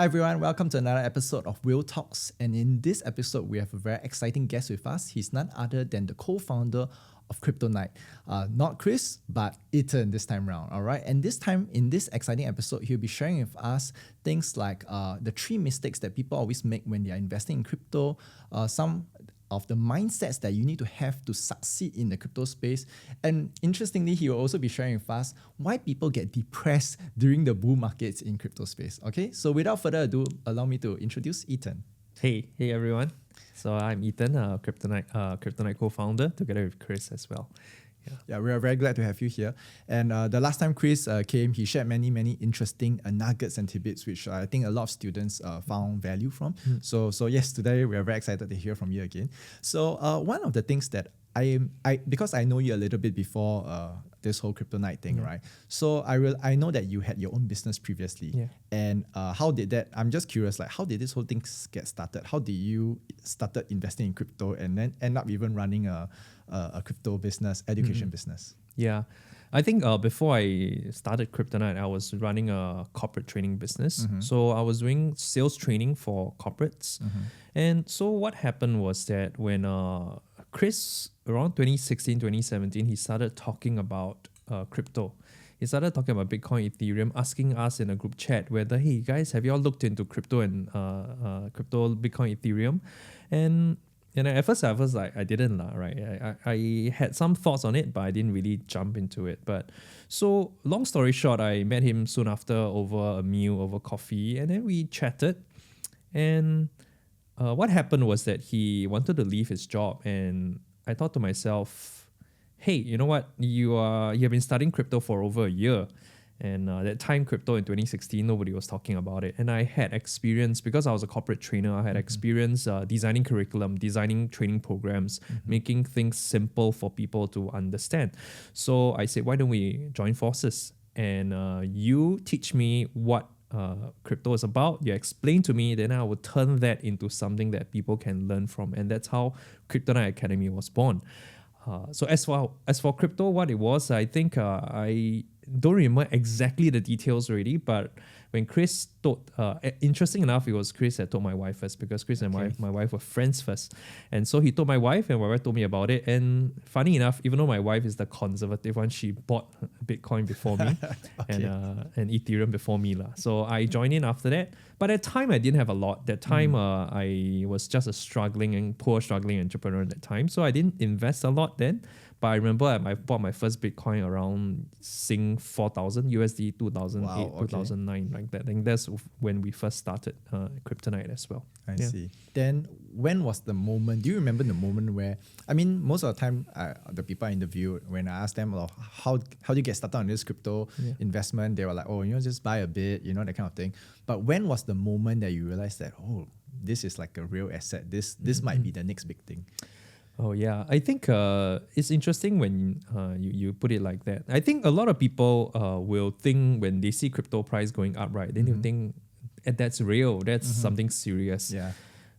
everyone, welcome to another episode of Will Talks. And in this episode, we have a very exciting guest with us. He's none other than the co-founder of CryptoKnight. Not Chris, but Ethan this time around, all right? And this time, in this exciting episode, he'll be sharing with us things like the 3 mistakes that people always make when they are investing in crypto, some of the mindsets that you need to have to succeed in the crypto space. And interestingly, he will also be sharing with us why people get depressed during the bull markets in crypto space. Okay, so without further ado, allow me to introduce Ethan. Hey everyone. So I'm Ethan, CryptoKnight co-founder, together with Chris as well. Yeah, we are very glad to have you here. And the last time Chris came, he shared many interesting nuggets and tidbits, which I think a lot of students found value from. So yes, today we are very excited to hear from you again. So one of the things that because I know you a little bit before this whole CryptoKnight thing, right? So I know that you had your own business previously. Yeah. And how did that, I'm just curious, like how did this whole thing get started? How did you started investing in crypto and then end up even running a crypto business, education business? Yeah. I think before I started CryptoKnight, I was running a corporate training business. So I was doing sales training for corporates. And so what happened was that when Chris, around 2016, 2017, he started talking about crypto. He started talking about Bitcoin, Ethereum, asking us in a group chat whether, hey guys, have you all looked into crypto and crypto, Bitcoin, Ethereum? And at first I was like, I didn't, right? I had some thoughts on it, but I didn't really jump into it. But so long story short, I met him soon after over a meal, over coffee, and then we chatted. And what happened was that he wanted to leave his job, and I thought to myself, hey, you know what? You have been studying crypto for over a year. And that time, crypto in 2016, nobody was talking about it. And I had experience, because I was a corporate trainer, I had experience designing curriculum, designing training programs, making things simple for people to understand. So I said, why don't we join forces? And you teach me what crypto is about, you explain to me, then I will turn that into something that people can learn from. And that's how CryptoKnight Academy was born. So as for crypto, what it was, I think I don't remember exactly the details already, but when Chris told, interesting enough, it was Chris that told my wife first, because Chris and my wife were friends first. And so he told my wife, and my wife told me about it. And funny enough, even though my wife is the conservative one, she bought Bitcoin before me and Ethereum before me. So I joined in after that. But at the time, I didn't have a lot. That time, I was just a poor struggling entrepreneur at that time. So I didn't invest a lot then. But I remember I bought my first Bitcoin around Sing 4,000 USD 2008, 2009, like that. I think that's when we first started CryptoKnight as well. I see. Then when was the moment? Do you remember the moment where, I mean, most of the time, the people I interviewed, when I asked them, how do you get started on this crypto investment? They were like, just buy a bit, that kind of thing. But when was the moment that you realized that, this is like a real asset? This might be the next big thing. Oh yeah, I think it's interesting when you put it like that. I think a lot of people will think when they see crypto price going up, right? Then they'll think that's real, that's something serious. Yeah.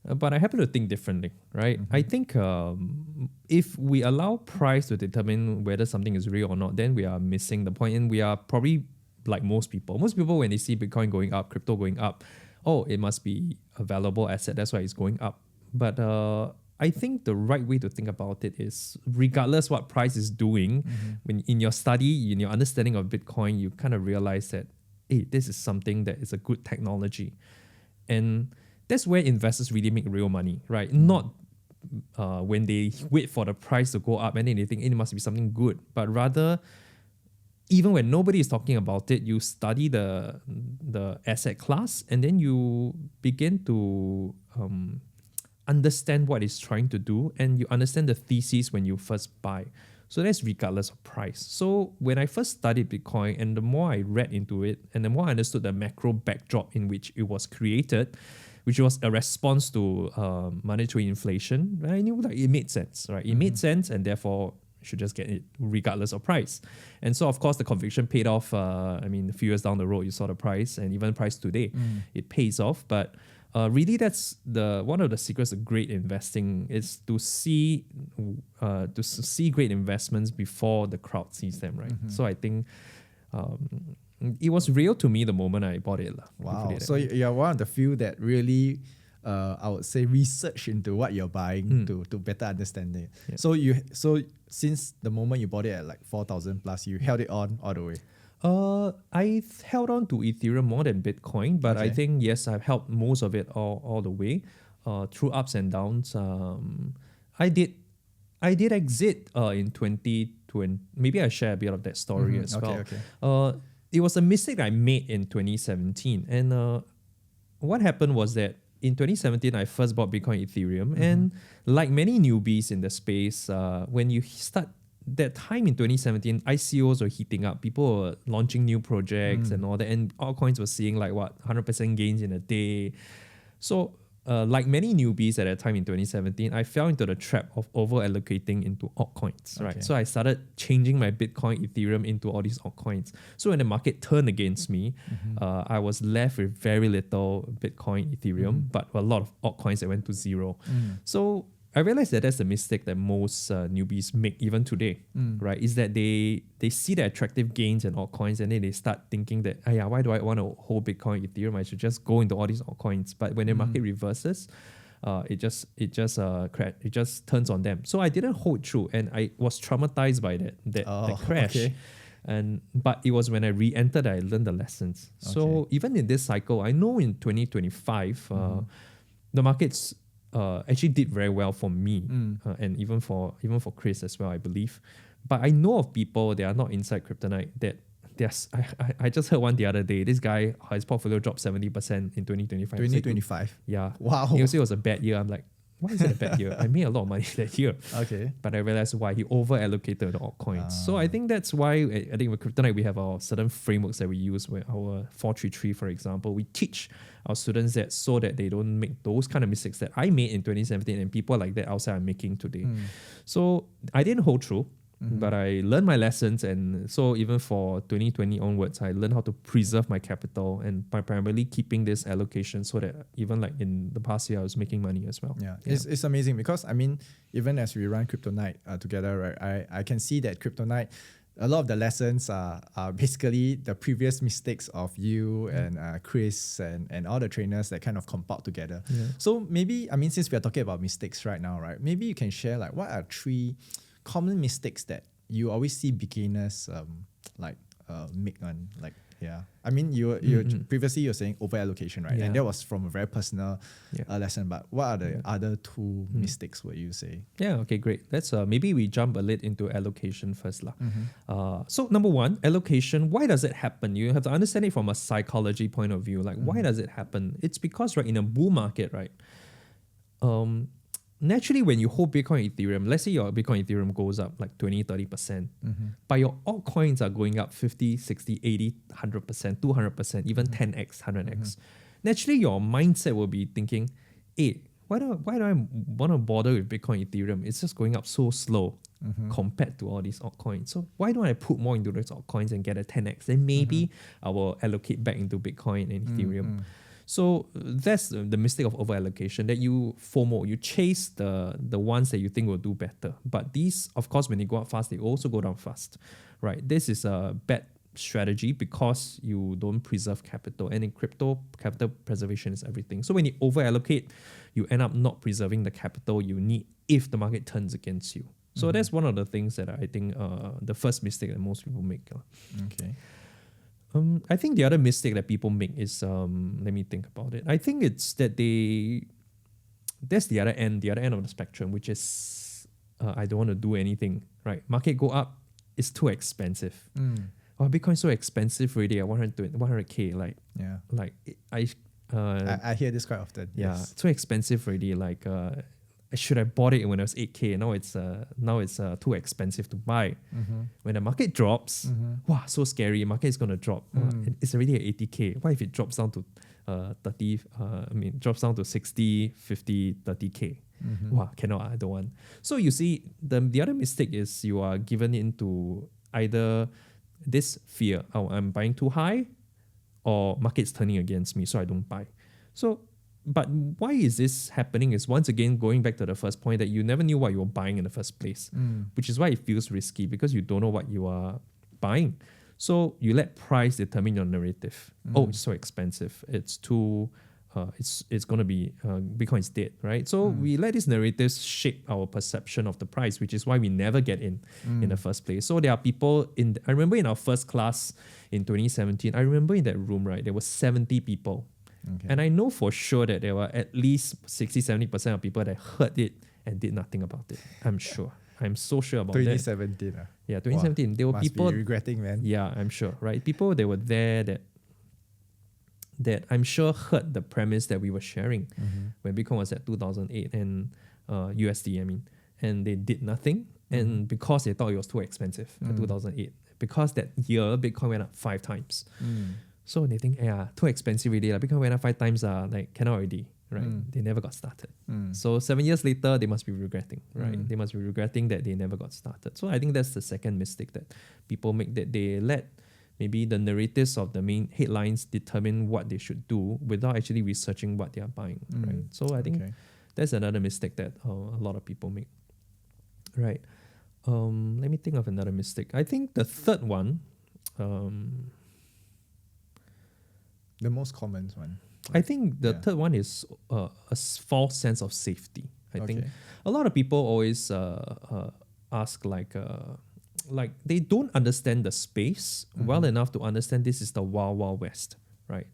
But I happen to think differently, right? I think if we allow price to determine whether something is real or not, then we are missing the point, and we are probably like most people. Most people, when they see Bitcoin going up, crypto going up, it must be a valuable asset, that's why it's going up. But I think the right way to think about it is, regardless what price is doing, when in your study, in your understanding of Bitcoin, you kind of realize that, hey, this is something that is a good technology. And that's where investors really make real money, right? Not when they wait for the price to go up and then they think it must be something good, but rather, even when nobody is talking about it, you study the asset class, and then you begin to understand what it's trying to do, and you understand the thesis when you first buy. So that's regardless of price. So when I first studied Bitcoin, and the more I read into it, and the more I understood the macro backdrop in which it was created, which was a response to monetary inflation, I knew that it made sense, right? It made sense, and therefore you should just get it regardless of price. And so of course the conviction paid off. A few years down the road, you saw the price, and even price today, it pays off. But really, that's one of the secrets of great investing, is to see great investments before the crowd sees them, right? So I think it was real to me the moment I bought it. Wow. So you're one of the few that really, I would say, research into what you're buying to better understand it. Yeah. So since the moment you bought it at like 4,000 plus, you held it on all the way. I held on to Ethereum more than Bitcoin, but I think yes, I've held most of it all the way, through ups and downs. I did exit in 2020. Maybe I share a bit of that story as well. Okay. It was a mistake I made in 2017, and what happened was that in 2017 I first bought Bitcoin, Ethereum, and like many newbies in the space, when you start. That time in 2017, ICOs were heating up. People were launching new projects and all that. And altcoins were seeing like 100% gains in a day. So like many newbies at that time in 2017, I fell into the trap of over-allocating into altcoins, right? So I started changing my Bitcoin, Ethereum into all these altcoins. So when the market turned against me, I was left with very little Bitcoin, Ethereum, but a lot of altcoins that went to zero. So I realized that that's the mistake that most newbies make even today, right? Is that they see the attractive gains in altcoins and then they start thinking that, why do I want to hold Bitcoin, Ethereum? I should just go into all these altcoins. But when the market reverses, it just turns on them. So I didn't hold true, and I was traumatized by that crash. Okay. But it was when I re-entered that I learned the lessons. Okay. So even in this cycle, I know in 2025, the markets actually did very well for me, and even for Chris as well, I believe. But I know of people that are not inside CryptoKnight that I just heard one the other day. This guy, his portfolio dropped 70% in 2025. 2025? Yeah. Wow. He also it was a bad year. I'm like, why is it a bad year? I made a lot of money that year. Okay. But I realized why he over-allocated the altcoins. So I think that's why I think with CryptoKnight we have our certain frameworks that we use. With our 433, for example, we teach our students that so that they don't make those kind of mistakes that I made in 2017 and people like that outside are making today. So I didn't hold true. But I learned my lessons, and so even for 2020 onwards, I learned how to preserve my capital and by primarily keeping this allocation so that even like in the past year, I was making money as well. Yeah. It's amazing because I mean, even as we run CryptoKnight together, right, I can see that CryptoKnight, a lot of the lessons are basically the previous mistakes of you and Chris and all the trainers that kind of compiled together. Yeah. So maybe, I mean, since we are talking about mistakes right now, right, maybe you can share like what are 3 common mistakes that you always see beginners make on, like, I mean, you previously you're saying over-allocation, right? And that was from a very personal lesson, but what are the other 2 mistakes would you say? Yeah, okay, great. Let's maybe we jump a little into allocation first. So number 1, allocation, why does it happen? You have to understand it from a psychology point of view. Like, why does it happen? It's because, right, in a bull market, right, naturally, when you hold Bitcoin, Ethereum, let's say your Bitcoin, Ethereum goes up like 20-30%, but your altcoins are going up 50, 60, 80, 100%, 200%, even 10x, 100x. Naturally, your mindset will be thinking, hey, why do I want to bother with Bitcoin, Ethereum? It's just going up so slow compared to all these altcoins. So why don't I put more into those altcoins and get a 10x? Then maybe I will allocate back into Bitcoin and Ethereum. So that's the mistake of over-allocation, that you FOMO, you chase the ones that you think will do better. But these, of course, when they go up fast, they also go down fast, right? This is a bad strategy because you don't preserve capital. And in crypto, capital preservation is everything. So when you over-allocate, you end up not preserving the capital you need if the market turns against you. So that's one of the things that I think the first mistake that most people make. Okay. I think the other mistake that people make is, let me think about it. I think it's that that's the other end of the spectrum, which is, I don't want to do anything, right? Market go up, it's too expensive. Bitcoin's so expensive already at 100K. I hear this quite often. Yeah, yes. Too expensive already. Like, should I bought it when it was 8K? Now it's too expensive to buy. When the market drops, wow, so scary. Market is going to drop. It's already at 80K. What if it drops down to 30? Drops down to 60, 50, 30K. Wow, cannot. I don't want. So you see, the other mistake is you are given into either this fear, I'm buying too high, or market's turning against me, so I don't buy. But why is this happening is, once again, going back to the first point, that you never knew what you were buying in the first place, which is why it feels risky, because you don't know what you are buying. So you let price determine your narrative. Oh, it's so expensive. It's too. It's gonna be Bitcoin is dead, right? So we let these narratives shape our perception of the price, which is why we never get in the first place. So there are people I remember in our first class in 2017. I remember in that room, right, there were 70 people, and I know for sure that there were at least 60-70% of people that heard it and did nothing about it. I'm sure. I'm so sure about 2017, that. Yeah, 2017. There were must people be regretting, man. Yeah, I'm sure, right? People that were there that I'm sure heard the premise that we were sharing when Bitcoin was at 2008 and USD, I mean, and they did nothing. And because they thought it was too expensive at 2008, because that year Bitcoin went up 5 times. So they think, yeah, too expensive already. Like, Bitcoin went up 5 times, like cannot already, right? They never got started. So 7 years later, they must be regretting, right? They must be regretting that they never got started. So I think that's the second mistake that people make, that they let maybe the narratives of the main headlines determine what they should do without actually researching what they are buying, right? So I think that's another mistake that a lot of people make, right? Let me think of another mistake. I think the third one, the most common one. I think the third one is a false sense of safety. I think a lot of people always ask like they don't understand the space well enough to understand this is the Wild Wild West, right?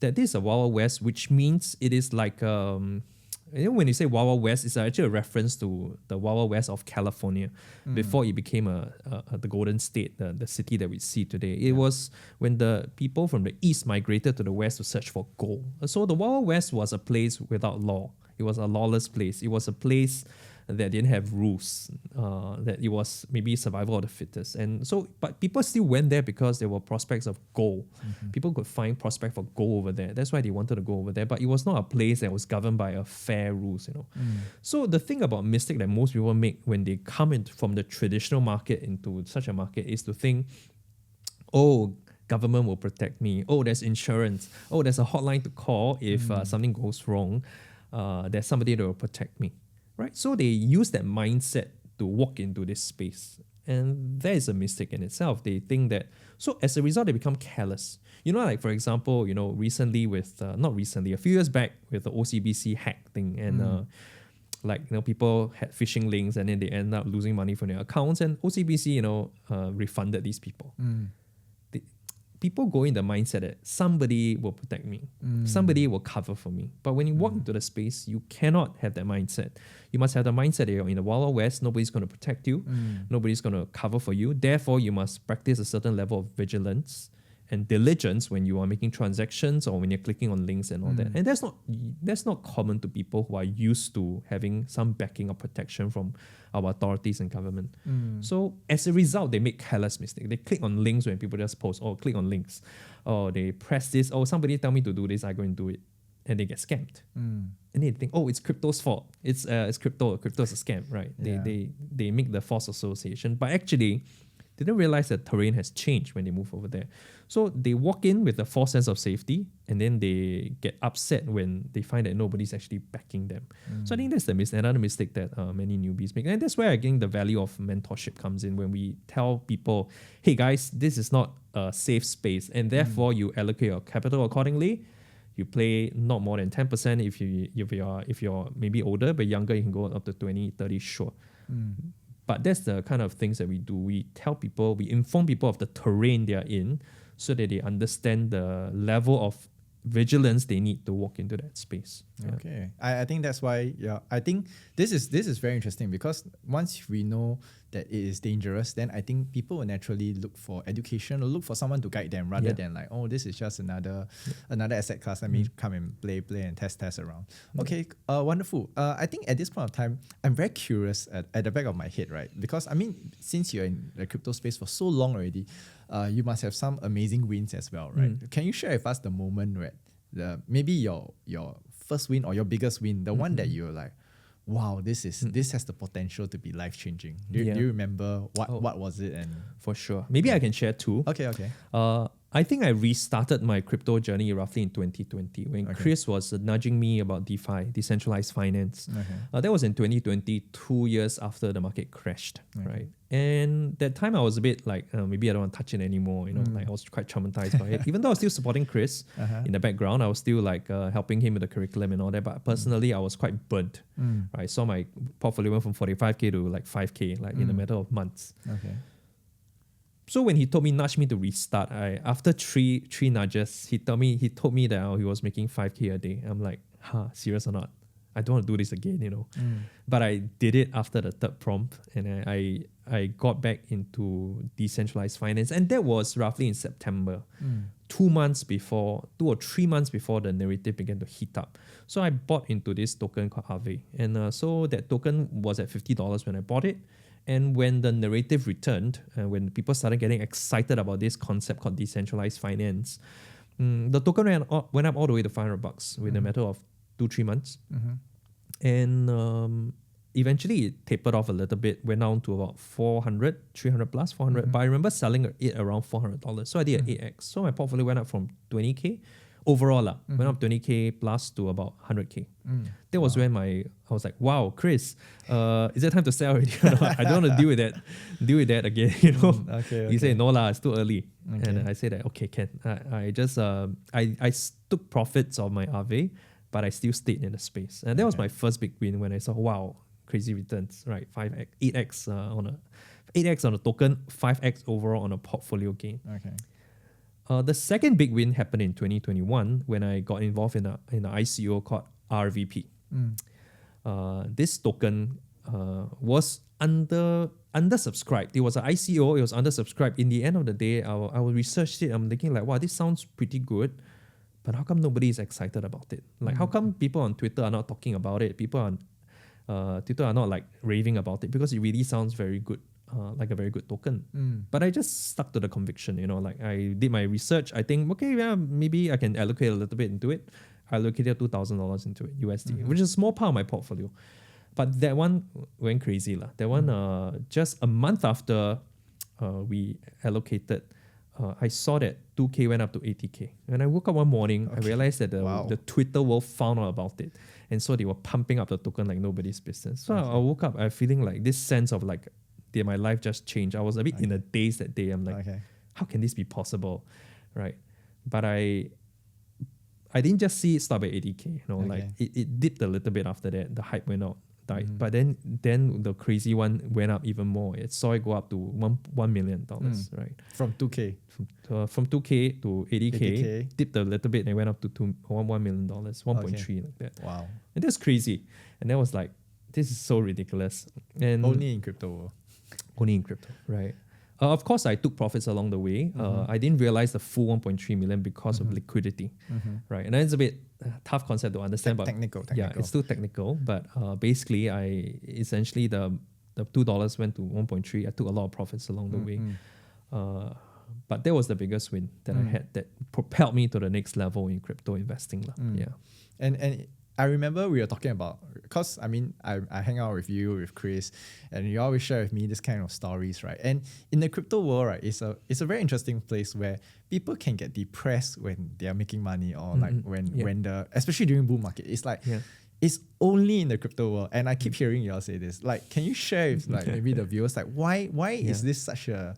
That this is a Wild Wild West, which means it is like when you say Wild Wild West, it's actually a reference to the Wild Wild West of California before it became the Golden State, the city that we see today. It was when the people from the east migrated to the west to search for gold. So the Wild Wild West was a place without law. It was a lawless place. It was a place that didn't have rules, that it was maybe survival of the fittest. And so, but people still went there because there were prospects of gold. People could find prospect for gold over there. That's why they wanted to go over there. But it was not a place that was governed by a fair rules, you know. So the thing about mistake that most people make when they come in from the traditional market into such a market is to think, oh, government will protect me. Oh, there's insurance. Oh, there's a hotline to call if something goes wrong. There's somebody that will protect me. Right? So they use that mindset to walk into this space. And that is a mistake in itself. They think that, so as a result, they become careless. You know, like for example, you know, recently with, not recently, a few years back with the OCBC hack thing, and like, you know, people had phishing links and then they end up losing money from their accounts, and OCBC, you know, refunded these people. People go in the mindset that somebody will protect me, somebody will cover for me. But when you walk into the space, you cannot have that mindset. You must have the mindset that you're in the Wild Wild West, nobody's going to protect you, nobody's going to cover for you. Therefore, you must practice a certain level of vigilance and diligence when you are making transactions or when you're clicking on links and all that. And that's not common to people who are used to having some backing or protection from our authorities and government. So as a result, they make careless mistakes. They click on links when people just post, oh, click on links. Or they press this, oh, somebody tell me to do this, I go and do it. And they get scammed. And they think, oh, it's crypto's fault. It's crypto. Crypto's a scam, right? They make the false association. But actually, they don't realize that terrain has changed when they move over there. So they walk in with a false sense of safety, and then they get upset when they find that nobody's actually backing them. So I think that's another mistake that many newbies make. And that's where, again, the value of mentorship comes in, when we tell people, hey guys, this is not a safe space, and therefore you allocate your capital accordingly. You play not more than 10%. If you're maybe older, but younger, you can go up to 20, 30, sure. But that's the kind of things that we do. We tell people, we inform people of the terrain they are in so that they understand the level of vigilance they need to walk into that space. Yeah. Okay. I think that's why, I think this is very interesting, because once we know that it is dangerous, then I think people will naturally look for education or look for someone to guide them rather than like, oh, this is just another asset class. Let me come and play and test around. Okay, wonderful. I think at this point of time, I'm very curious at the back of my head, right? Because I mean, since you're in the crypto space for so long already, you must have some amazing wins as well, right? Can you share with us the moment where maybe your first win or your biggest win, the one that you're like, wow, this has the potential to be life changing. Do you remember what was it? And for sure, maybe I can share two. Okay. I think I restarted my crypto journey roughly in 2020 when Chris was nudging me about DeFi, decentralized finance. That was in 2020, 2 years after the market crashed, right? And that time I was a bit like, maybe I don't want to touch it anymore. Like I was quite traumatized by it. Even though I was still supporting Chris in the background, I was still like helping him with the curriculum and all that. But personally, I was quite burnt. Right? So my portfolio went from 45K to like 5K, like in a matter of months. So when he nudged me to restart, after three nudges, he told me that he was making 5K a day. I'm like, serious or not? I don't want to do this again, But I did it after the third prompt, and I got back into decentralized finance, and that was roughly in September, 2 or 3 months before the narrative began to heat up. So I bought into this token called Aave, and so that token was at $50 when I bought it. And when the narrative returned, when people started getting excited about this concept called decentralized finance, the token went up all the way to $500 within a matter of 2-3 months. And eventually it tapered off a little bit, went down to about 300 plus, 400. But I remember selling it around $400. So I did an 8x. So my portfolio went up from 20K overall, went up 20K plus to about 100K. That was when I was like, wow, Chris, is it time to sell already? I don't want to deal with that again. You say, no lah, it's too early. And I said that, okay, Ken, I took profits of my Aave, but I still stayed in the space. And that was my first big win when I saw, wow, crazy returns, right? 5x, 8x on a token, 5x overall on a portfolio gain. The second big win happened in 2021 when I got involved in an ICO called RVP. This token was undersubscribed. It was an ICO, it was undersubscribed. In the end of the day, I researched it. I'm thinking like, wow, this sounds pretty good, but how come nobody is excited about it? Like, how come people on Twitter are not talking about it? People on Twitter are not like raving about it because it really sounds very good. Like a very good token. But I just stuck to the conviction, like I did my research. I think, okay, yeah, maybe I can allocate a little bit into it. I allocated $2,000 into it, USD, which is a small part of my portfolio. But that one went crazy. That one, just a month after we allocated, I saw that 2K went up to 80K. When I woke up one morning, I realized that the Twitter world found out about it. And so they were pumping up the token like nobody's business. So I woke up, I feeling like this sense of like, my life just changed. I was a bit in a daze that day. I'm like, how can this be possible, right? But I didn't just see it stop at 80K. Like it dipped a little bit after that. The hype went out, died. But then the crazy one went up even more. It saw it go up to $1 million, right? From 2K. From 2K to 80K, dipped a little bit and went up to $1 million, 1.3 like that. Wow. And that's crazy. And that was like, this is so ridiculous. And only in crypto world. Only in crypto, right? Of course, I took profits along the way. I didn't realize the full 1.3 million because of liquidity, right? And it's a bit tough concept to understand, but technical. Yeah, it's still technical. But basically, I essentially the $2 went to 1.3. I took a lot of profits along the way. But that was the biggest win that I had that propelled me to the next level in crypto investing. Yeah. And I remember we were talking about, because I hang out with you, with Chris, and you always share with me this kind of stories, right? And in the crypto world, right, it's a very interesting place where people can get depressed when they are making money, or like when especially during bull market. It's like it's only in the crypto world. And I keep hearing y'all say this. Like, can you share with like maybe the viewers, like why is this such a,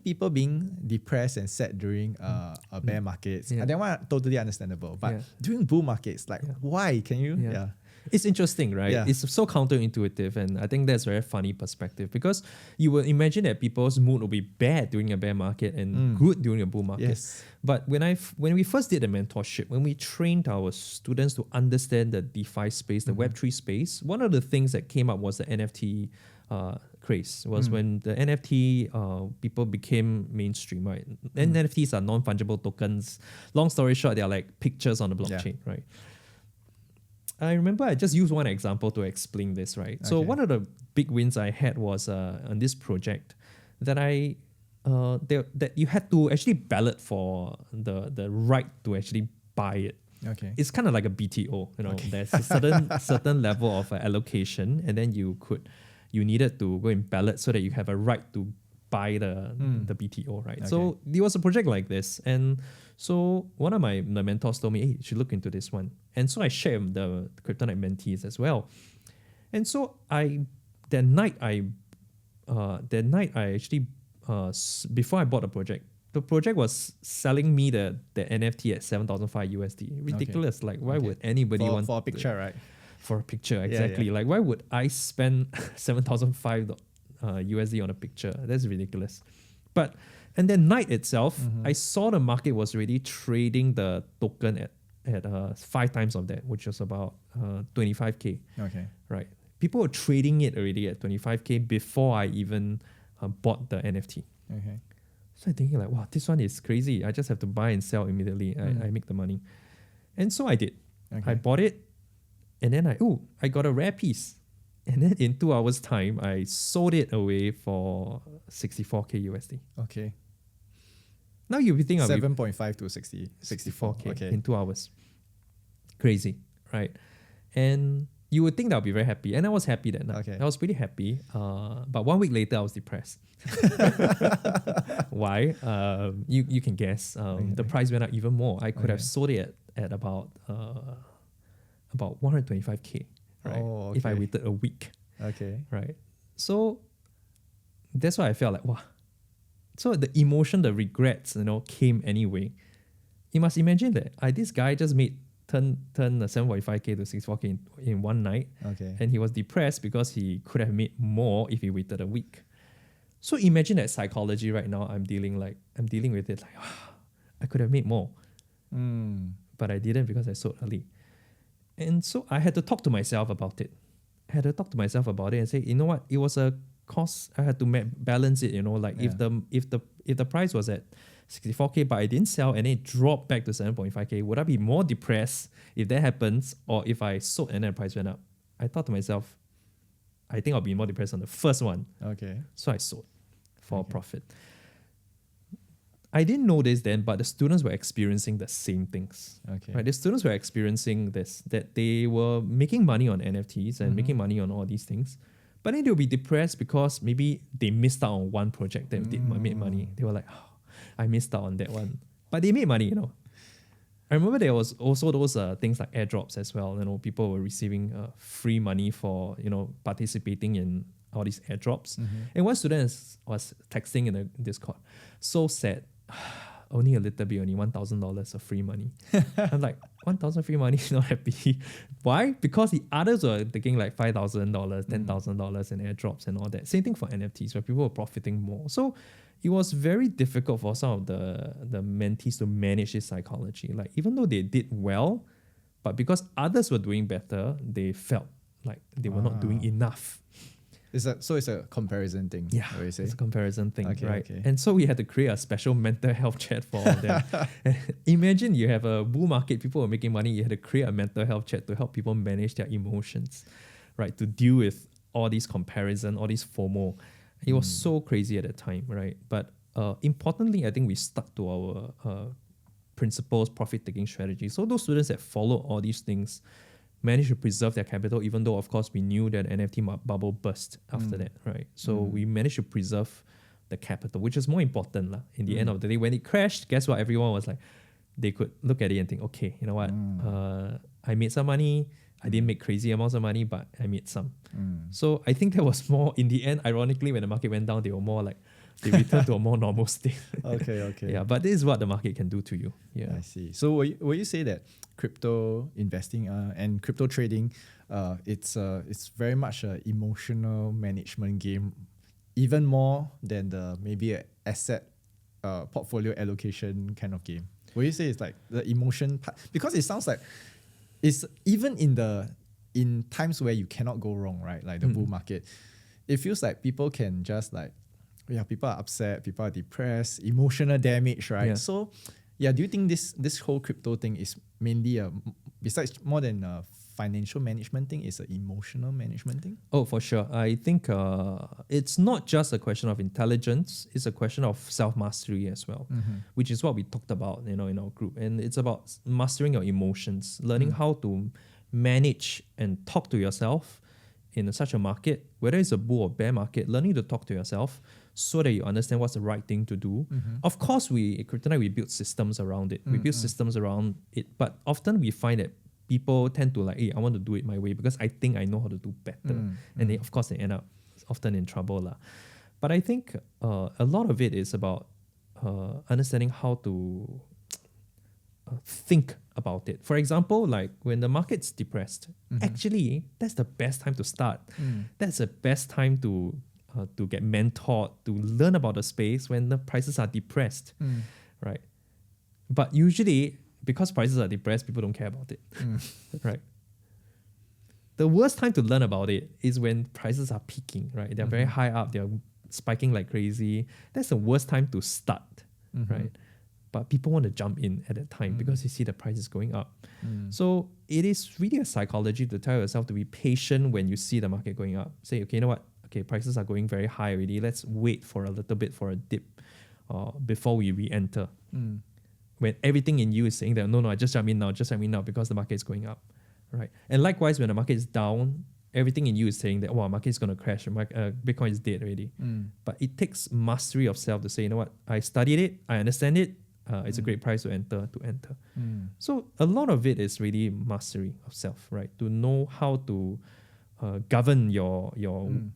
people being depressed and sad during a bear markets, and that one totally understandable. But during bull markets, like why? Can you? It's interesting, right? Yeah. It's so counterintuitive, and I think that's a very funny perspective, because you will imagine that people's mood will be bad during a bear market and good during a bull market. Yes. But when we first did the mentorship, when we trained our students to understand the DeFi space, the Web3 space, one of the things that came up was the NFT craze. Was when the NFT people became mainstream, right? NFTs are non-fungible tokens. Long story short, they are like pictures on the blockchain, right? I remember I just used one example to explain this, right? Okay. So one of the big wins I had was on this project that that you had to actually ballot for the right to actually buy it. Okay. It's kind of like a BTO, There's a certain level of allocation, and then you needed to go and ballot so that you have a right to buy the BTO, right? Okay. So there was a project like this, and so one of the mentors told me, hey, you should look into this one. And so I shared with the CryptoKnight mentees as well. And so that night I actually before I bought the project was selling me the NFT at 7,500 USD. Ridiculous. Like, why would anybody want for a picture, right? For a picture, exactly. Yeah. Like, why would I spend 7,500 USD on a picture? That's ridiculous. And then night itself, I saw the market was already trading the token at 5 times of that, which was about 25K. Okay. Right. People were trading it already at 25K before I even bought the NFT. Okay. So I'm thinking like, wow, this one is crazy. I just have to buy and sell immediately. I make the money. And so I did. Okay. I bought it, and then I got a rare piece. And then in 2 hours time, I sold it away for 64K USD. Okay. Now you'll be thinking 7.5 to 64K okay. In 2 hours. Crazy, right? And you would think that I'll be very happy. And I was happy that night. Okay. I was pretty happy. But 1 week later, I was depressed. Why? You can guess. The price went up even more. I could have sold it at about 125K, right? Oh, okay. If I waited a week. Okay. Right. So that's why I felt like, wow. So the emotion, the regrets, came anyway. You must imagine that this guy just turn the 7.5K to 64K in one night. Okay. And he was depressed because he could have made more if he waited a week. So imagine that psychology right now. I'm dealing with it like, I could have made more. But I didn't because I sold early. And so I had to talk to myself about it. And say, you know what? It was a cost. I had to balance it, if the price was at 64K, but I didn't sell and it dropped back to 7.5K, would I be more depressed if that happens, or if I sold and then the price went up? I thought to myself, I think I'll be more depressed on the first one. Okay. So I sold for a profit. I didn't know this then, but the students were experiencing the same things. Okay. Right? The students were experiencing this, that they were making money on NFTs and making money on all these things. But then they'll be depressed because maybe they missed out on one project that made money. They were like, I missed out on that one. But they made money, I remember there was also those things like airdrops as well. People were receiving free money for, participating in all these airdrops. And one student was texting in the Discord, so sad. Only a little bit, only $1,000 of free money. I'm like, 1,000 free money, not happy. Why? Because the others were taking like $5,000, $10,000 in airdrops and all that. Same thing for NFTs, where people were profiting more. So it was very difficult for some of the mentees to manage this psychology. Like, even though they did well, but because others were doing better, they felt like they were not doing enough. It's a comparison thing. Yeah, it's a comparison thing, okay, right? Okay. And so we had to create a special mental health chat for all of them. Imagine you have a bull market, people are making money, you had to create a mental health chat to help people manage their emotions, right? To deal with all these comparison, all these FOMO. It was so crazy at the time, right? But importantly, I think we stuck to our principles, profit-taking strategy. So those students that follow all these things managed to preserve their capital, even though, of course, we knew that NFT bubble burst after that, right? So we managed to preserve the capital, which is more important in the end of the day. When it crashed, guess what? Everyone was like, they could look at it and think, okay, you know what? I made some money. I didn't make crazy amounts of money, but I made some. So I think that was more, in the end, ironically, when the market went down, they were more like, they returned to a more normal state. Okay. Yeah, but this is what the market can do to you. Yeah, I see. So will you say that crypto investing and crypto trading, it's very much an emotional management game, even more than maybe an asset portfolio allocation kind of game? Will you say it's like the emotion part? Because it sounds like it's even in times where you cannot go wrong, right? Like the bull market, it feels like people can just like, people are upset, people are depressed, emotional damage, right? Yeah. So, do you think this whole crypto thing is mainly besides more than a financial management thing, is an emotional management thing? Oh, for sure. I think it's not just a question of intelligence; it's a question of self-mastery as well, which is what we talked about, in our group. And it's about mastering your emotions, learning how to manage and talk to yourself in such a market, whether it's a bull or bear market. Learning to talk to yourself so that you understand what's the right thing to do. Of course, at CryptoKnight, we build systems around it. We build systems around it, but often we find that people tend to like, hey, I want to do it my way because I think I know how to do better. And they, of course, they end up often in trouble. But I think a lot of it is about understanding how to think about it. For example, like when the market's depressed, actually, that's the best time to start. That's the best time to get mentored, to learn about the space when the prices are depressed, right? But usually, because prices are depressed, people don't care about it, right? The worst time to learn about it is when prices are peaking, right? They're very high up, they're spiking like crazy. That's the worst time to start, right? But people want to jump in at that time because they see the price is going up. So it is really a psychology to tell yourself to be patient when you see the market going up. Say, okay, you know what? Okay, prices are going very high already. Let's wait for a little bit for a dip before we re-enter. When everything in you is saying that, no, I just jump in now because the market is going up, right? And likewise, when the market is down, everything in you is saying that, wow, market is going to crash. Bitcoin is dead already. But it takes mastery of self to say, you know what? I studied it. I understand it. It's a great price to enter. So a lot of it is really mastery of self, right? To know how to govern your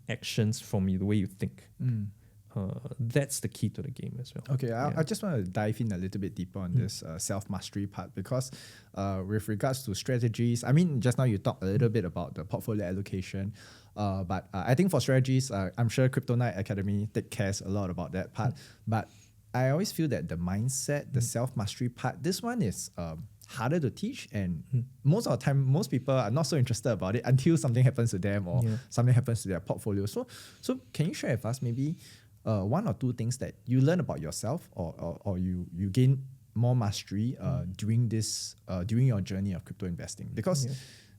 actions from the way you think. That's the key to the game as well. Okay, I just want to dive in a little bit deeper on this self-mastery part because with regards to strategies, I mean, just now you talked a little bit about the portfolio allocation, but I think for strategies, I'm sure CryptoKnight Academy take cares a lot about that part. But I always feel that the mindset, the self-mastery part, this one is harder to teach, and most of the time, most people are not so interested about it until something happens to them or something happens to their portfolio. So can you share with us maybe one or two things that you learn about yourself or you gain more mastery during your journey of crypto investing? Because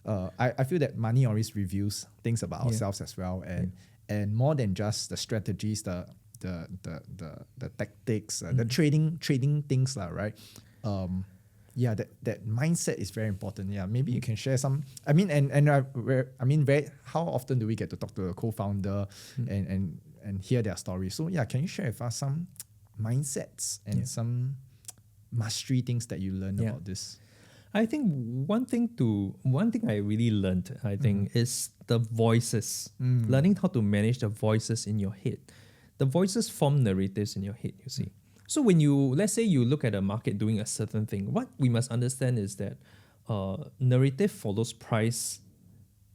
I feel that money always reveals things about ourselves as well, and more than just the strategies, the tactics, the trading things, right? That mindset is very important. Yeah, maybe you can share some. I mean, how often do we get to talk to a co-founder and hear their story? So yeah, can you share with us some mindsets and some mastery things that you learned about this? I think one thing I really learned, I think, is the voices. Learning how to manage the voices in your head. The voices form narratives in your head, you see. So when let's say you look at a market doing a certain thing, what we must understand is that narrative follows price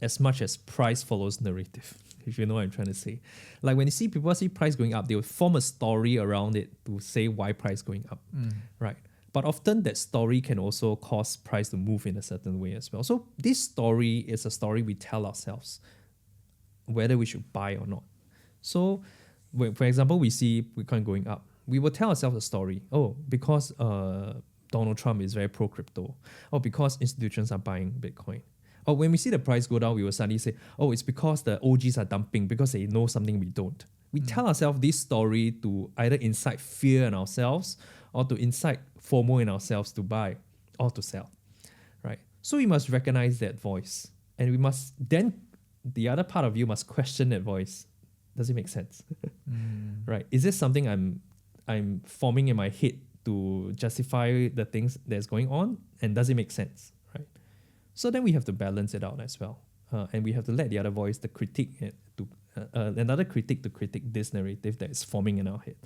as much as price follows narrative, if you know what I'm trying to say. Like when you see people see price going up, they will form a story around it to say why price going up, right? But often that story can also cause price to move in a certain way as well. So this story is a story we tell ourselves, whether we should buy or not. So for example, we see Bitcoin going up. We will tell ourselves a story. Oh, because Donald Trump is very pro-crypto. Or because institutions are buying Bitcoin. Or when we see the price go down, we will suddenly say, oh, it's because the OGs are dumping because they know something we don't. We tell ourselves this story to either incite fear in ourselves or to incite FOMO in ourselves to buy or to sell, right? So we must recognize that voice. And we must then, the other part of you must question that voice. Does it make sense? Right? Is this something I'm forming in my head to justify the things that's going on? And does it make sense? Right? So then we have to balance it out as well. And we have to let the other voice, the critique, another critique to critique this narrative that is forming in our head.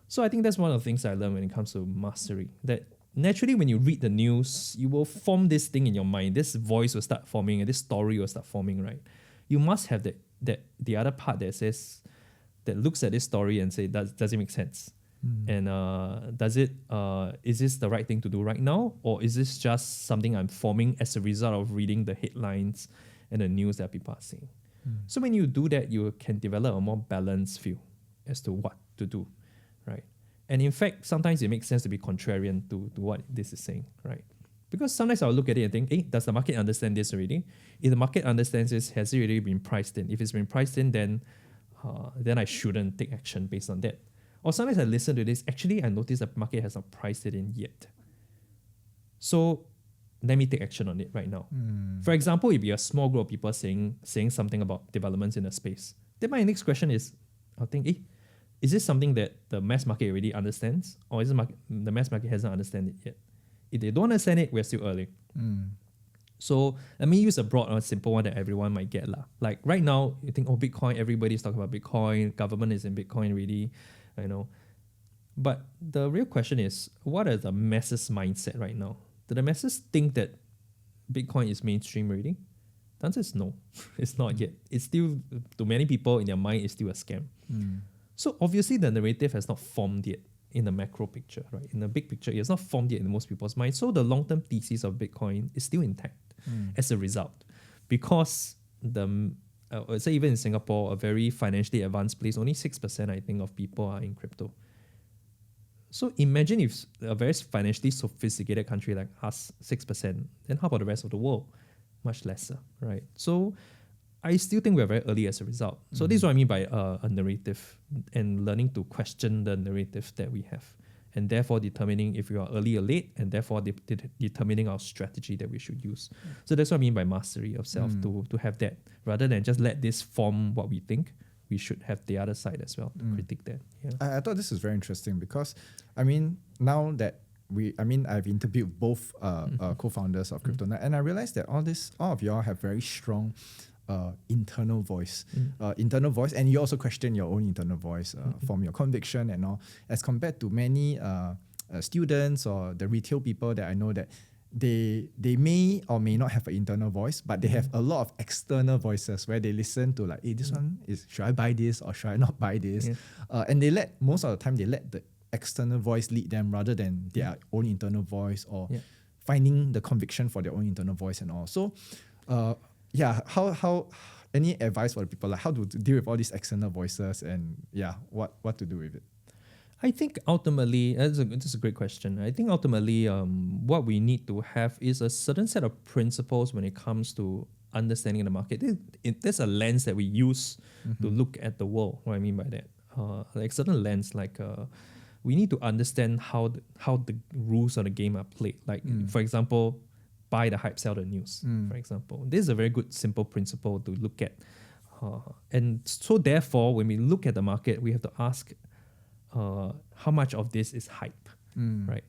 So I think that's one of the things I learned when it comes to mastery. That naturally when you read the news, you will form this thing in your mind. This voice will start forming and this story will start forming, right? You must have the other part that looks at this story and say, does it make sense? And is this the right thing to do right now? Or is this just something I'm forming as a result of reading the headlines and the news that people are saying? So when you do that, you can develop a more balanced view as to what to do, right? And in fact, sometimes it makes sense to be contrarian to what this is saying, right? Because sometimes I'll look at it and think, hey, does the market understand this already? If the market understands this, has it already been priced in? If it's been priced in, then I shouldn't take action based on that. Or sometimes I listen to this, actually I notice the market has not priced it in yet. So let me take action on it right now. For example, if you're a small group of people saying something about developments in the space, then my next question is, I'll think, is this something that the mass market already understands, or is the mass market hasn't understand it yet? If they don't understand it, we're still early. So let me use a broad or simple one that everyone might get lah. Like right now, you think, oh, Bitcoin, everybody's talking about Bitcoin, government is in Bitcoin already, you know. But the real question is, what are the masses' mindset right now? Do the masses think that Bitcoin is mainstream already? The answer is no, it's not yet. It's still, to many people in their mind, it's still a scam. So obviously the narrative has not formed yet in the macro picture, right? In the big picture, it's not formed yet in most people's mind. So the long-term thesis of Bitcoin is still intact as a result. Because I'd say even in Singapore, a very financially advanced place, only 6% I think of people are in crypto. So imagine if a very financially sophisticated country like us, 6%, then how about the rest of the world? Much lesser, right? So I still think we're very early as a result. So this is what I mean by a narrative and learning to question the narrative that we have, and therefore determining if we are early or late, and therefore determining our strategy that we should use. So that's what I mean by mastery of self, to have that, rather than just let this form what we think. We should have the other side as well to critique that. Yeah. I thought this is very interesting because, I mean, now that I've interviewed both co-founders of CryptoKnight, and I realized that all of y'all have very strong internal voice, and you also question your own internal voice from your conviction and all, as compared to many students or the retail people that I know that they may or may not have an internal voice, but they have a lot of external voices where they listen to like, hey, this one is, should I buy this or should I not buy this? And most of the time they let the external voice lead them rather than their own internal voice, or finding the conviction for their own internal voice and all. So how any advice for the people, like how to deal with all these external voices, and what to do with it? I think ultimately, that's a great question. I think ultimately what we need to have is a certain set of principles when it comes to understanding the market. There's a lens that we use to look at the world. What I mean by that, like certain lens, like we need to understand how the rules of the game are played. Like for example, buy the hype, sell the news. For example, this is a very good simple principle to look at. And so therefore, when we look at the market, we have to ask, how much of this is hype, right?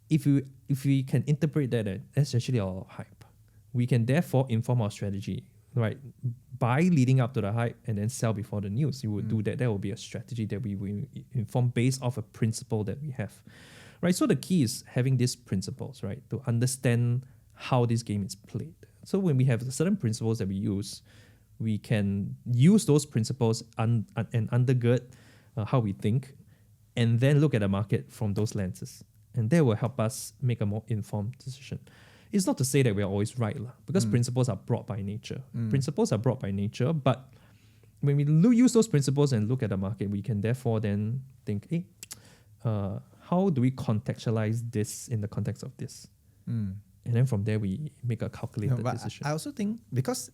If we can interpret that that's actually all hype, we can therefore inform our strategy, right? Buy leading up to the hype and then sell before the news. You would do that. That will be a strategy that we will inform based off a principle that we have, right? So the key is having these principles, right, to understand how this game is played. So when we have certain principles that we use, we can use those principles and undergird how we think, and then look at the market from those lenses. And that will help us make a more informed decision. It's not to say that we are always right, because principles are brought by nature. Principles are brought by nature, but when we use those principles and look at the market, we can therefore then think, hey, how do we contextualize this in the context of this? And then from there, we make a calculated decision. I also think, because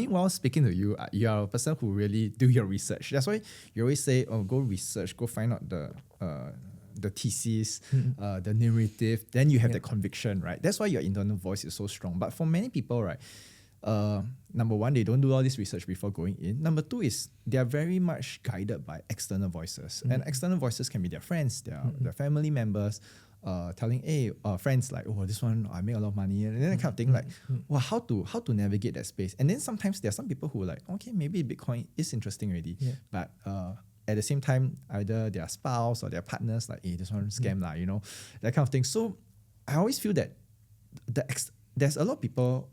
while speaking to you, you are a person who really do your research. That's why you always say, oh, go research, go find out the thesis, the narrative, then you have the conviction, right? That's why your internal voice is so strong. But for many people, right, number one, they don't do all this research before going in. Number two is they are very much guided by external voices. And external voices can be their friends, their family members, telling, hey, friends, like, oh, this one, I make a lot of money, and then that kind of thing, like, well, how to navigate that space. And then sometimes there are some people who are like, okay, maybe Bitcoin is interesting already, but at the same time, either their spouse or their partners, like, hey, this one scam lah, that kind of thing. So I always feel that there's a lot of people,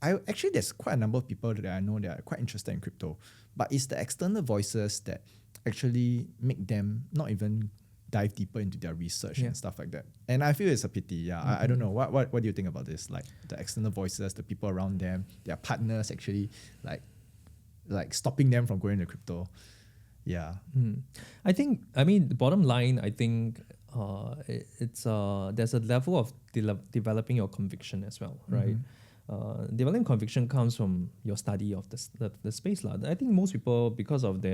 there's quite a number of people that I know that are quite interested in crypto, but it's the external voices that actually make them not even dive deeper into their research and stuff like that. And I feel it's a pity. I don't know. What do you think about this? Like the external voices, the people around them, their partners actually like stopping them from going into crypto. Yeah. I think, the bottom line, I think it's there's a level of developing your conviction as well, right? Developing conviction comes from your study of the space. I think most people, because of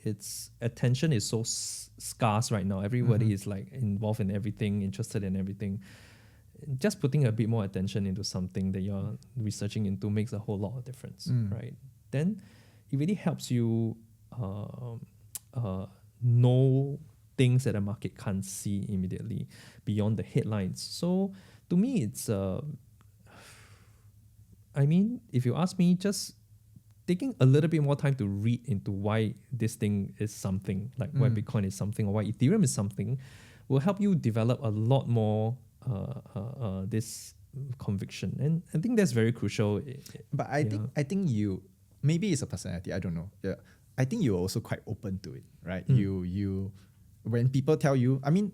its attention is so scarce right now. Everybody is like involved in everything, interested in everything. Just putting a bit more attention into something that you're researching into makes a whole lot of difference, right? Then it really helps you know things that the market can't see immediately beyond the headlines. So to me, it's I mean, if you ask me, just taking a little bit more time to read into why this thing is something, like why Bitcoin is something or why Ethereum is something, will help you develop a lot more this conviction. And I think that's very crucial. But I think you, maybe it's a personality, I don't know. Yeah. I think you're also quite open to it, right? You when people tell you, I mean,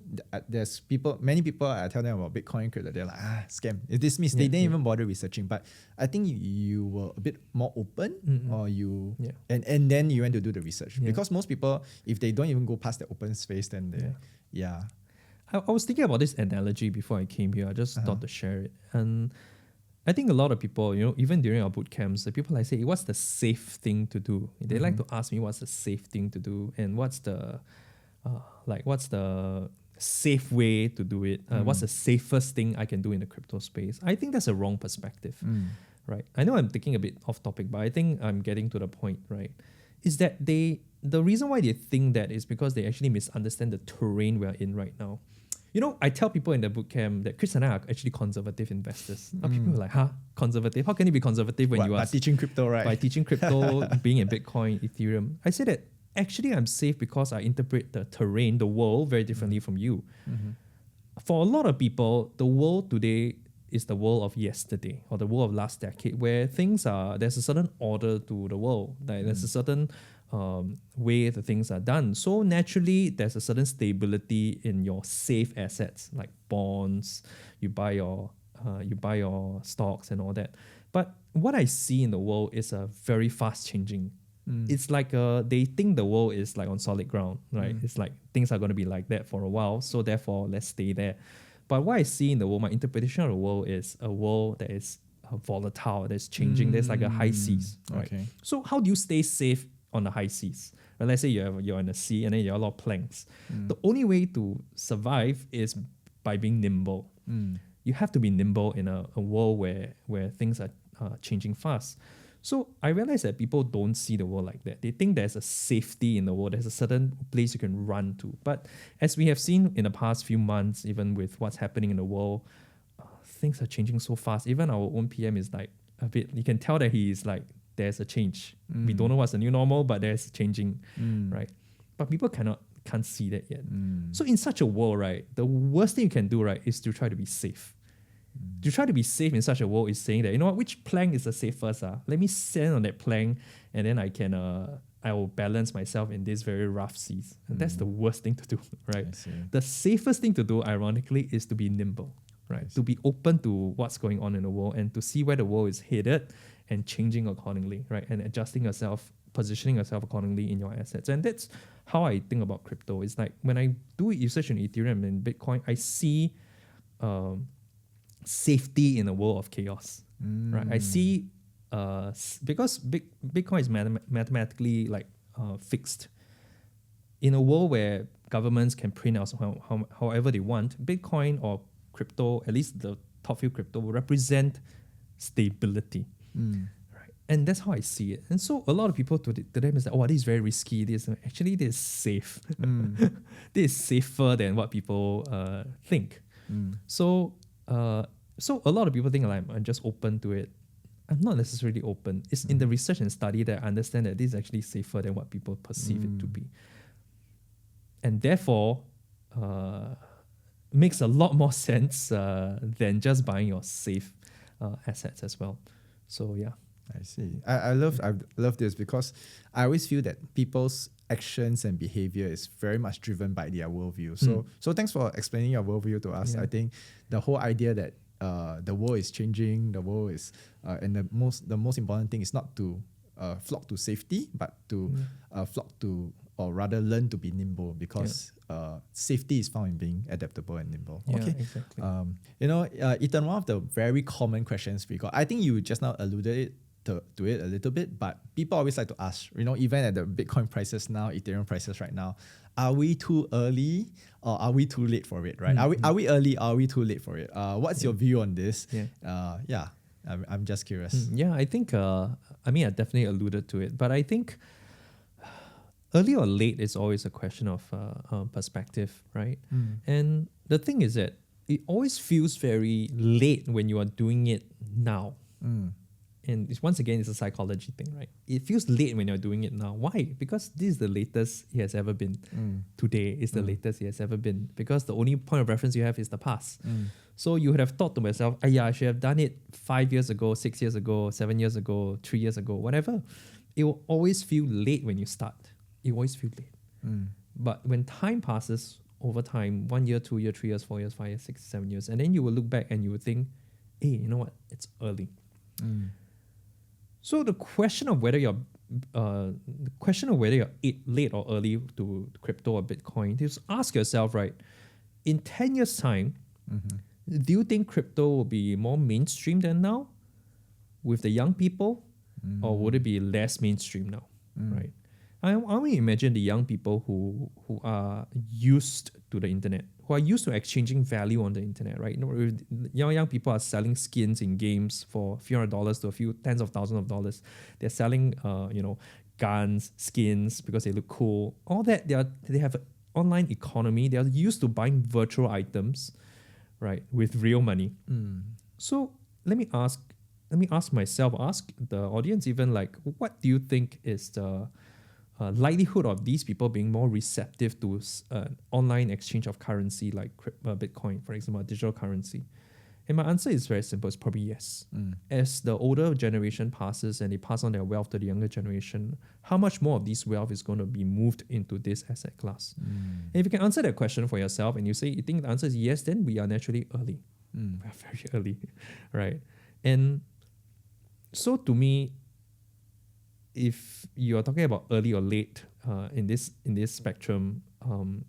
there's many people, I tell them about Bitcoin, crypto, they're like, scam. This means they didn't even bother researching. But I think you were a bit more open, or you, and then you went to do the research. Because most people, if they don't even go past the open space, then they, I was thinking about this analogy before I came here. I just thought to share it. And I think a lot of people, even during our boot camps, the people say, what's the safe thing to do? They like to ask me what's the safe thing to do and what's the safe way to do it? What's the safest thing I can do in the crypto space? I think that's a wrong perspective, right? I know I'm thinking a bit off topic, but I think I'm getting to the point, right? Is that the reason why they think that is because they actually misunderstand the terrain we're in right now. I tell people in the bootcamp that Chris and I are actually conservative investors. People are like, conservative? How can you be conservative when you are teaching crypto, right? By teaching crypto, being in Bitcoin, Ethereum. I say that actually I'm safe because I interpret the terrain, the world, very differently from you. For a lot of people, the world today is the world of yesterday or the world of last decade, where there's a certain order to the world. Like there's a certain way the things are done. So naturally, there's a certain stability in your safe assets like bonds. You buy your stocks and all that. But what I see in the world is a very fast changing. It's like they think the world is like on solid ground, right? It's like things are going to be like that for a while. So therefore, let's stay there. But what I see in the world, my interpretation of the world is a world that is volatile, that's changing. There's like a high seas, right? Okay. So how do you stay safe on the high seas? Well, let's say you're in the sea and then you have a lot of planks. The only way to survive is by being nimble. You have to be nimble in a world where things are changing fast. So I realize that people don't see the world like that. They think there's a safety in the world. There's a certain place you can run to. But as we have seen in the past few months, even with what's happening in the world, things are changing so fast. Even our own PM is like a bit, you can tell that he is like, there's a change. We don't know what's the new normal, but there's changing, right? But people can't see that yet. So in such a world, right, the worst thing you can do, right, is to try to be safe. To try to be safe in such a world is saying that, which plank is the safest? Let me stand on that plank and then I will balance myself in these very rough seas. And that's the worst thing to do, right? The safest thing to do, ironically, is to be nimble, right? To be open to what's going on in the world and to see where the world is headed and changing accordingly, right? And adjusting yourself, positioning yourself accordingly in your assets. And that's how I think about crypto. It's like when I do research on Ethereum and Bitcoin, I see safety in a world of chaos, right? I see because Bitcoin is mathematically like fixed. In a world where governments can print out however they want, Bitcoin or crypto, at least the top few crypto, will represent stability, right? And that's how I see it. And so a lot of people to them is like, this is very risky. This is safe. This is safer than what people think. So a lot of people think like I'm just open to it. I'm not necessarily open. It's in the research and study that I understand that this is actually safer than what people perceive it to be. And therefore, makes a lot more sense than just buying your safe assets as well. So yeah. I see. I love this because I always feel that people's actions and behavior is very much driven by their worldview. So thanks for explaining your worldview to us. I think the whole idea that the world is changing, the world is, and the most important thing is not to flock to safety, but to flock to, or rather learn to be nimble, because safety is found in being adaptable and nimble. Okay, exactly. Ethan, one of the very common questions we got, I think you just now alluded to it a little bit, but people always like to ask, even at the Bitcoin prices now, Ethereum prices right now, are we too early or are we too late for it, right? Are we early, are we too late for it? What's your view on this? I'm just curious. I think, I definitely alluded to it, but I think early or late is always a question of perspective, right? And the thing is that it always feels very late when you are doing it now. And once again, it's a psychology thing, right? It feels late when you're doing it now. Why? Because this is the latest it has ever been. Today is the latest it has ever been. Because the only point of reference you have is the past. So you would have thought to myself, yeah, I should have done it 5 years ago, 6 years ago, 7 years ago, 3 years ago, whatever. It will always feel late when you start. It always feels late. But when time passes over time, 1 year, 2 years, 3 years, 4 years, 5 years, 6, 7 years, and then you will look back and you will think, hey, you know what? It's early. So the question of whether you're late or early to crypto or Bitcoin, just ask yourself, right? In 10 years' time, do you think crypto will be more mainstream than now with the young people, or would it be less mainstream now, right? I want to imagine the young people who are used to the internet, who are used to exchanging value on the internet, right? Young people are selling skins in games for a few $100s to a few tens of thousands of dollars. They're selling, guns, skins because they look cool. All that they have an online economy. They are used to buying virtual items, right, with real money. So let me ask myself, ask the audience even, like, what do you think is the likelihood of these people being more receptive to online exchange of currency like Bitcoin, for example, digital currency? And my answer is very simple. It's probably yes. As the older generation passes and they pass on their wealth to the younger generation, how much more of this wealth is going to be moved into this asset class? And if you can answer that question for yourself and you think the answer is yes, then we are naturally early. We are very early, right? And so to me, if you are talking about early or late in this spectrum,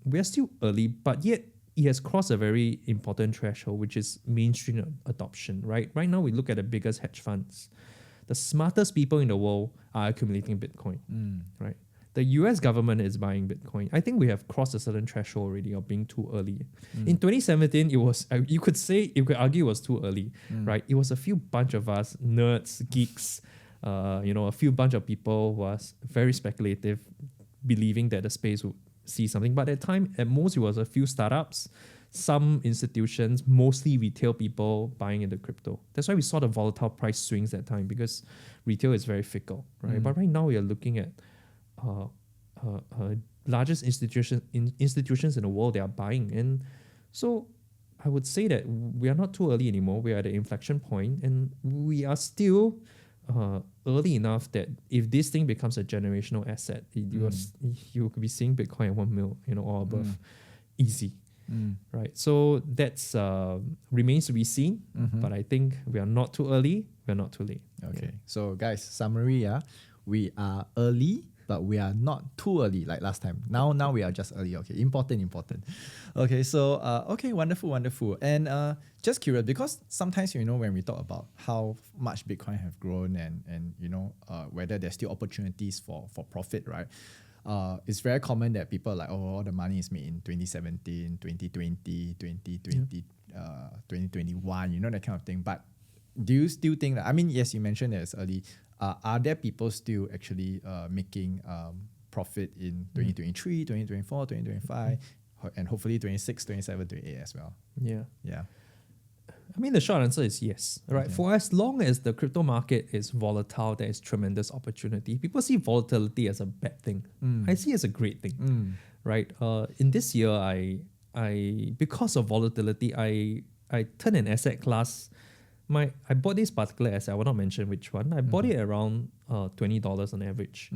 we are still early, but yet it has crossed a very important threshold, which is mainstream adoption, right? Right now, we look at the biggest hedge funds. The smartest people in the world are accumulating Bitcoin, right? The US government is buying Bitcoin. I think we have crossed a certain threshold already of being too early. In 2017, it was, you could argue it was too early, right? It was a few bunch of us, nerds, geeks, a few bunch of people who was very speculative, believing that the space would see something. But at the time, at most, it was a few startups, some institutions, mostly retail people buying into crypto. That's why we saw the volatile price swings that time, because retail is very fickle, right? But right now, we are looking at largest institutions in the world that are buying. And so I would say that we are not too early anymore. We are at the inflection point, and we are still early enough that if this thing becomes a generational asset, you could be seeing Bitcoin at 1 mil, or above, easy, right? So that's remains to be seen. But I think we are not too early. We are not too late. Okay. So guys, summary, we are early, but we are not too early like last time. Now we are just early. Okay, important. Okay, so okay, wonderful. And just curious, because sometimes when we talk about how much Bitcoin have grown and whether there's still opportunities for profit, right? It's very common that people are like, oh, all the money is made in 2017, 2020, 2021, that kind of thing. But do you still think that, yes, you mentioned that it's early. Are there people still actually making profit in 2023, 2024, 2025, and hopefully 26, 27, 28 as well? Yeah. The short answer is yes. Right. Okay. For as long as the crypto market is volatile, there is tremendous opportunity. People see volatility as a bad thing. I see it as a great thing. Right. In this year, I because of volatility, I turned an asset class. I bought this particular asset. I will not mention which one. I bought it around $20 on average.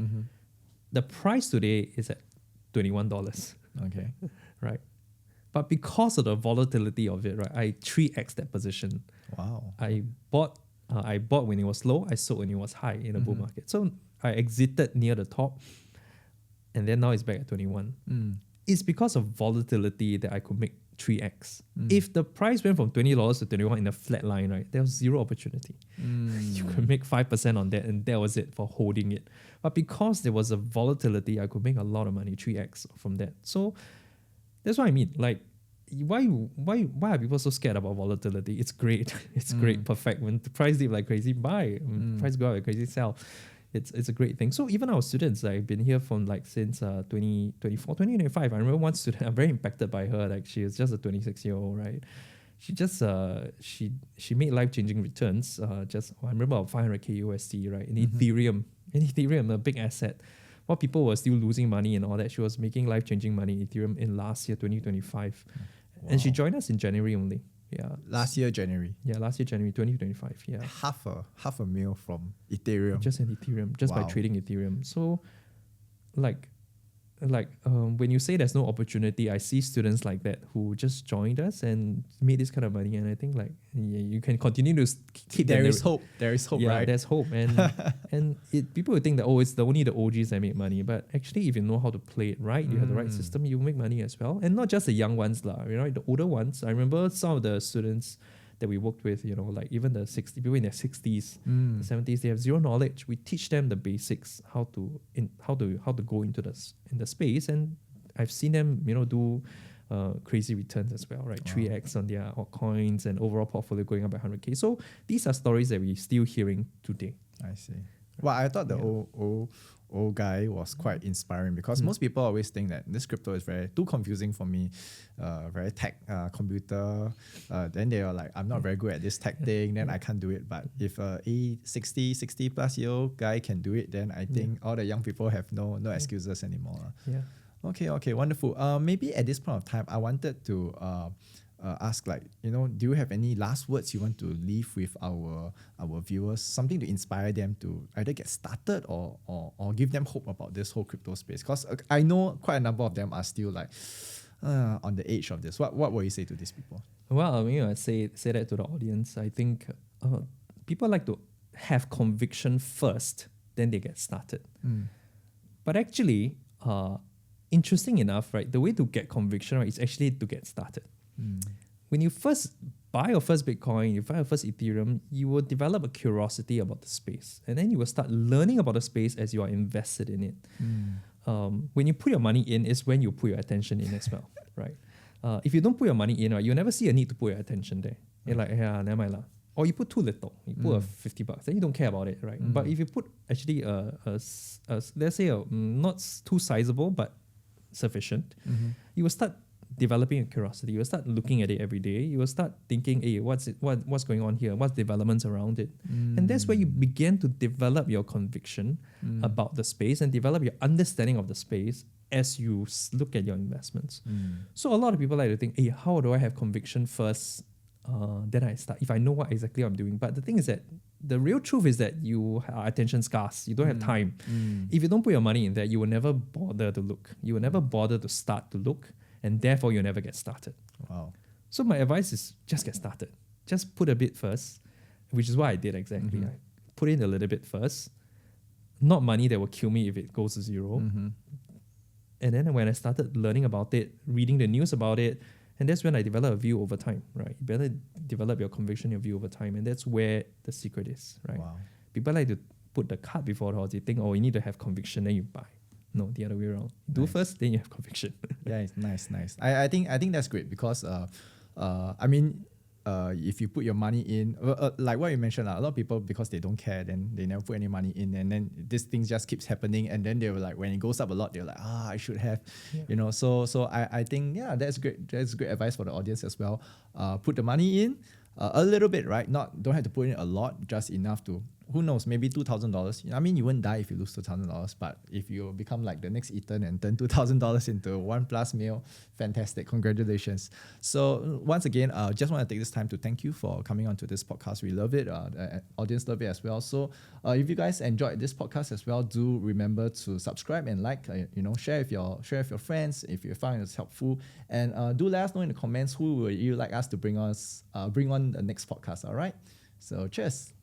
The price today is at $21. Okay. Right. But because of the volatility of it, right, I 3x that position. Wow. I bought when it was low. I sold when it was high in the bull market. So I exited near the top, and then now it's back at 21. It's because of volatility that I could make 3x. If the price went from $20 to 21 in a flat line, right, there was zero opportunity. You could make 5% on that, and that was it for holding it. But because there was a volatility, I could make a lot of money, 3x from that. So that's what I mean. Like, why are people so scared about volatility? It's great. It's great, perfect. When the price dip like crazy, buy. Price go up like crazy, sell. it's a great thing. So even our students, I've been here from like since 2024, 2025. I remember one student, I'm very impacted by her. Like she is just a 26-year-old, right? She just she made life-changing returns. I remember about 500k USD, right? In Ethereum, a big asset. While people were still losing money and all that, she was making life-changing money in Ethereum in last year, 2025. Wow. And she joined us in January only. Yeah. Last year, January. Yeah, last year, January 2025. Yeah. Half a mil from Ethereum. Just in Ethereum, just by trading Ethereum. So when you say there's no opportunity, I see students like that who just joined us and made this kind of money, and I think you can continue to keep. There is hope, yeah, right? There's hope, and people would think that it's only the OGs that make money, but actually, if you know how to play it right, you have the right system, you make money as well, and not just the young ones, lah. The older ones. I remember some of the students that we worked with, like even the 60 people in their 60s, 70s, they have zero knowledge. We teach them the basics, how to go into the space, and I've seen them, do crazy returns as well, right? 3x on their altcoins and overall portfolio going up by 100k. So these are stories that we're still hearing today. I see. Well, I thought the old guy was quite inspiring, because most people always think that this crypto is too confusing for me, very tech computer. Then they are like, I'm not very good at this tech thing, then I can't do it. But if a 60 plus year old guy can do it, then I think all the young people have no excuses anymore. Yeah. Okay, wonderful. Maybe at this point of time, I wanted to ask, do you have any last words you want to leave with our viewers? Something to inspire them to either get started or give them hope about this whole crypto space? Because I know quite a number of them are still on the edge of this. What will you say to these people? Well, I say that to the audience. I think people like to have conviction first, then they get started. But actually, interesting enough, right? The way to get conviction, right, is actually to get started. When you first buy your first Bitcoin, you buy your first Ethereum, you will develop a curiosity about the space, and then you will start learning about the space as you are invested in it. When you put your money in is when you put your attention in as well, right? If you don't put your money in, right, you'll never see a need to put your attention there. You're like, yeah, never mind lah. Or you put too little, you put $50, then you don't care about it, right? But if you put actually let's say not too sizable but sufficient, you will start developing a curiosity. You will start looking at it every day. You will start thinking, hey, what's going on here? What's developments around it? And that's where you begin to develop your conviction about the space and develop your understanding of the space as you look at your investments. So a lot of people like to think, hey, how do I have conviction first? Then I start, if I know what exactly I'm doing. But the thing is that the real truth is that you are attention scarce. You don't have time. If you don't put your money in there, you will never bother to look. You will never bother to start to look. And therefore, you'll never get started. Wow. So my advice is just get started. Just put a bit first, which is what I did exactly. I put in a little bit first. Not money that will kill me if it goes to zero. And then when I started learning about it, reading the news about it, and that's when I developed a view over time, right? You better develop your conviction, your view over time. And that's where the secret is, right? Wow. People like to put the cart before the horse. They think, you need to have conviction, then you buy. No, the other way around. Do first, then you have conviction. Yeah, it's nice. I think that's great, because if you put your money in, like what you mentioned, a lot of people, because they don't care, then they never put any money in, and then this thing just keeps happening, and then they were like, when it goes up a lot, they're like, I should have, So I think that's great. That's great advice for the audience as well. Put the money in a little bit, right? Don't have to put in a lot, just enough to, who knows, maybe $2,000. I mean, you won't die if you lose $2,000, but if you become like the next Ethan and turn $2,000 into $1+ mil, fantastic, congratulations. So once again, just want to take this time to thank you for coming on to this podcast. We love it, the audience love it as well. So if you guys enjoyed this podcast as well, do remember to subscribe and like, share with your friends if you find it helpful, and do let us know in the comments who would you like us to bring on the next podcast. All right, so cheers.